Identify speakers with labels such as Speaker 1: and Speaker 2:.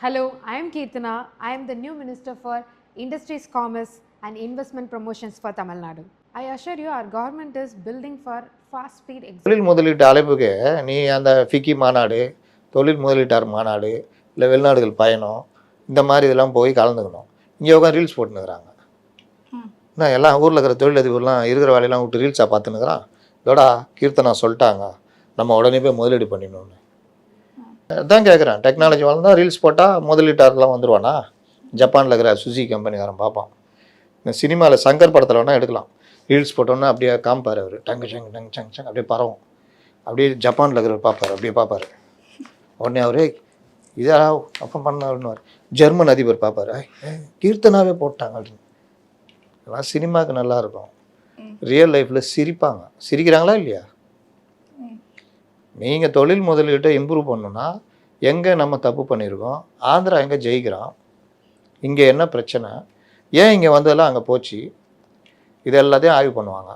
Speaker 1: Hello, I am Keerthana. I am the new Minister for Industries, Commerce and Investment Promotions for Tamil Nadu. I assure you our government is building for fast speed
Speaker 2: தொழில் முதலீட்டு அழைப்புக்கு நீ அந்த FICCI மாநாடு, தொழில் முதலீட்டார் மாநாடு, இல்லை வெளிநாடுகள் பயணம், இந்த மாதிரி இதெல்லாம் போய் கலந்துக்கணும். இங்கே உட்காந்து ரீல்ஸ் போட்டுனுக்குறாங்க. என்ன எல்லாம் ஊரில் இருக்கிற தொழிலதிபர்லாம் இருக்கிற வேலையெல்லாம் விட்டு ரீல்ஸாக பார்த்துன்னுக்குறான். இதோடா கீர்த்தனா சொல்லிட்டாங்க, நம்ம உடனே போய் முதலீடு பண்ணிடணும்னு. அதான் கேட்குறேன், டெக்னாலஜி வளர்ந்தால் ரீல்ஸ் போட்டால் முதலீட்டாரெலாம் வந்துடுவானா? ஜப்பானில் இருக்கிற சுசி கம்பெனிக்காரன் பார்ப்பான். இந்த சினிமாவில் சங்கர் படத்தில் வேணால் எடுக்கலாம். ரீல்ஸ் போட்டோன்னா அப்படியே காமிப்பார் அவர், டங்கு சங் டங் சங் சங் அப்படியே பரவும். அப்படியே ஜப்பானில் இருக்கிறவர் பார்ப்பார், அப்படியே பார்ப்பார். உடனே அவரே இதா அப்போ பண்ணாருன்னு ஜெர்மன் அதிபர் பார்ப்பார், கீர்த்தனாவே போட்டாங்க அப்படின்னு. இதெல்லாம் சினிமாவுக்கு நல்லாயிருக்கும். ரியல் லைஃப்பில் சிரிப்பாங்க. சிரிக்கிறாங்களா இல்லையா? நீங்கள் தொழில் முதலீட்டை இம்ப்ரூவ் பண்ணணுன்னா எங்கே நம்ம தப்பு பண்ணியிருக்கோம், ஆந்திரா எங்கே ஜெயிக்கிறோம், இங்கே என்ன பிரச்சனை, ஏன் இங்கே வந்ததெல்லாம் அங்கே போச்சு, இது எல்லாத்தையும் ஆய்வு பண்ணுவாங்க.